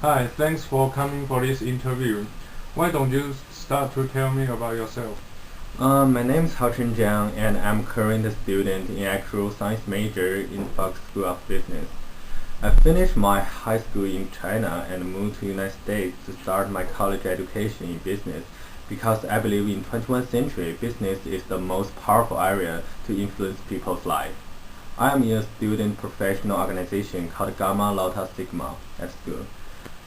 Hi, thanks for coming for this interview. Why don't you start to tell me about yourself? My name is Haochen Zhang, and I'm current student in actual science major in Fox School of Business. I finished my high school in China and moved to United States to start my college education in business because I believe in 21st century business is the most powerful area to influence people's life. I am in a student professional organization called Gamma Lambda Sigma at school.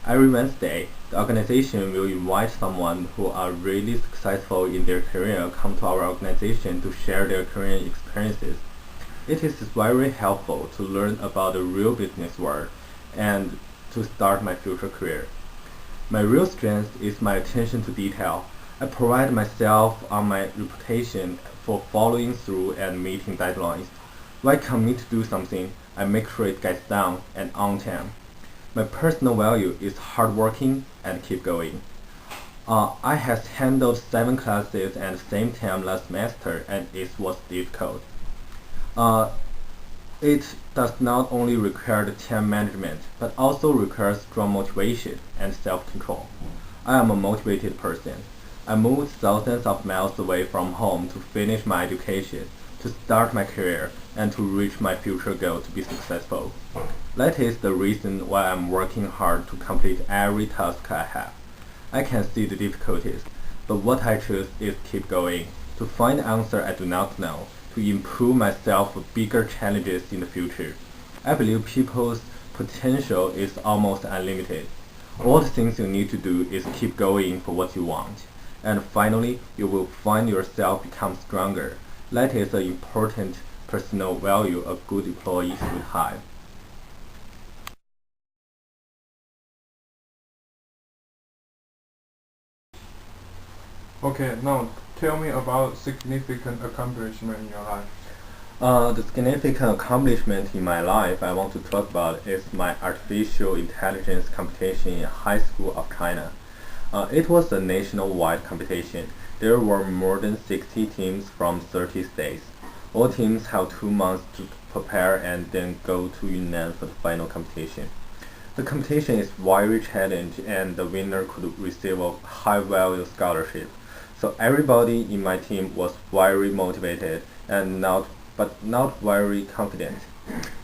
Every Wednesday, the organization will invite someone who are really successful in their career come to our organization to share their career experiences. It is very helpful to learn about the real business world and to start my future career. My real strength is my attention to detail. I pride myself on my reputation for following through and meeting deadlines. When I commit to do something, I make sure it gets done and on time. My personal value is hardworking and keep going. I have handled 7 classes at the same time last semester and it was difficult. Uh, it does not only require the time management, but also requires strong motivation and self-control. I am a motivated person. I moved thousands of miles away from home to finish my education, to start my career, and to reach my future goal to be successful. That is the reason why I'm working hard to complete every task I have. I can see the difficulties, but what I choose is keep going, to find the answer I do not know, to improve myself for bigger challenges in the future. I believe people's potential is almost unlimited. All the things you need to do is keep going for what you want. And finally, you will find yourself become stronger. That is an important personal value a good employee should have. Okay, now tell me about significant accomplishment in your life. The significant accomplishment in my life I want to talk about is my artificial intelligence competition in High School of China. It was a nationwide competition. There were more than 60 teams from 30 states. All teams have 2 months to prepare and then go to Yunnan for the final competition. The competition is very challenging and the winner could receive a high value scholarship. So everybody in my team was very motivated and not very confident.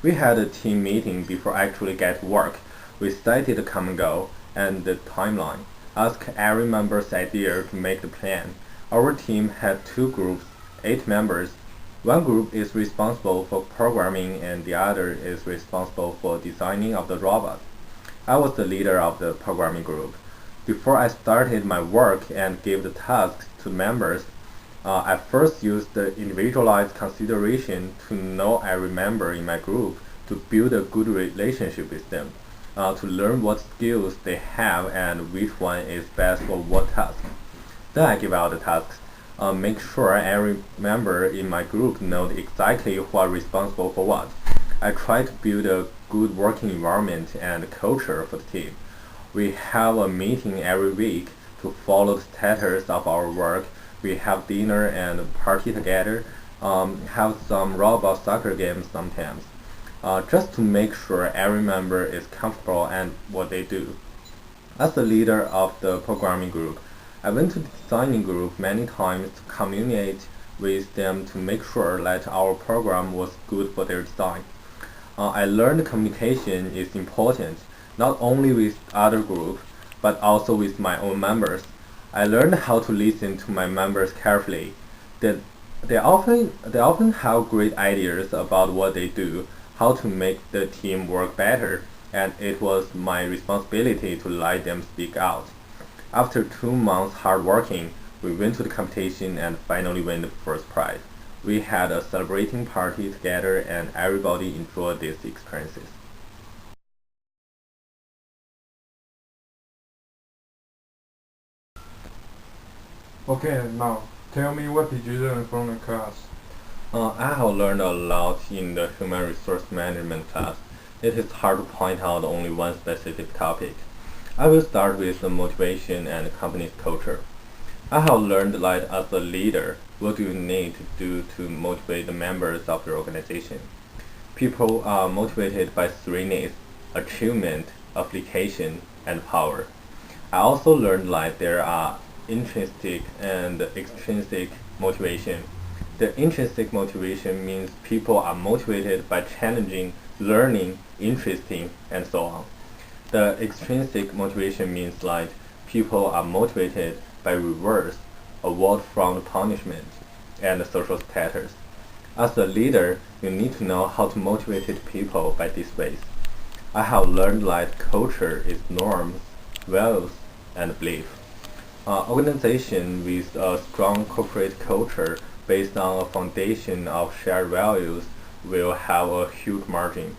We had a team meeting before actually get work. We stated the common goal and the timeline, asked every member's idea to make the plan. Our team had 2 groups, 8 members. One group is responsible for programming and the other is responsible for designing of the robot. I was the leader of the programming group. Before I started my work and gave the tasks to members, I first used the individualized consideration to know every member in my group to build a good relationship with them, to learn what skills they have and which one is best for what task. Then I give out the tasks, make sure every member in my group knows exactly who are responsible for what. I try to build a good working environment and culture for the team. We have a meeting every week to follow the status of our work. We have dinner and party together, have some robot soccer games sometimes, just to make sure every member is comfortable and what they do. As the leader of the programming group, I went to the designing group many times to communicate with them to make sure that our program was good for their design. I learned communication is important, not only with other groups, but also with my own members. I learned how to listen to my members carefully. They, they often have great ideas about what they do, how to make the team work better, and it was my responsibility to let them speak out. After 2 months hard working, we went to the competition and finally won the first prize. We had a celebrating party together and everybody enjoyed these experiences. Okay, now tell me what did you learn from the class? I have learned a lot in the human resource management class. It is hard to point out only one specific topic. I will start with the motivation and company's culture. I have learned that as a leader, what do you need to do to motivate the members of your organization? People are motivated by 3 needs: achievement, application, and power. I also learned like there are intrinsic and extrinsic motivation. The intrinsic motivation means people are motivated by challenging, learning, interesting, and so on. The extrinsic motivation means like people are motivated by rewards, award from punishment, and social status. As a leader, you need to know how to motivate people by these ways. I have learned that culture is norms, values, and belief. Organization with a strong corporate culture based on a foundation of shared values will have a huge margin.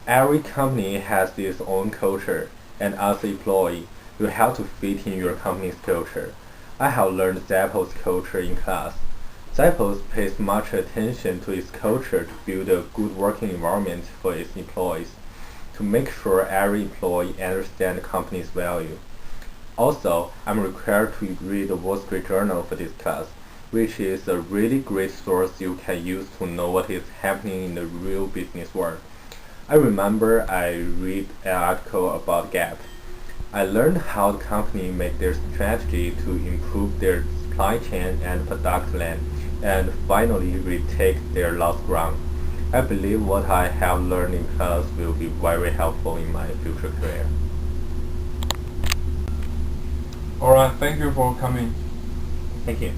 Every company has its own culture, and as an employee, you have to fit in your company's culture. I have learned Zappos culture in class. Zappos pays much attention to its culture to build a good working environment for its employees, to make sure every employee understands the company's value. Also, I'm required to read the Wall Street Journal for this class, which is a really great source you can use to know what is happening in the real business world. I remember I read an article about Gap. I learned how the company make their strategy to improve their supply chain and product line, and finally retake their lost ground. I believe what I have learned in class will be very helpful in my future career. Alright, thank you for coming. Thank you.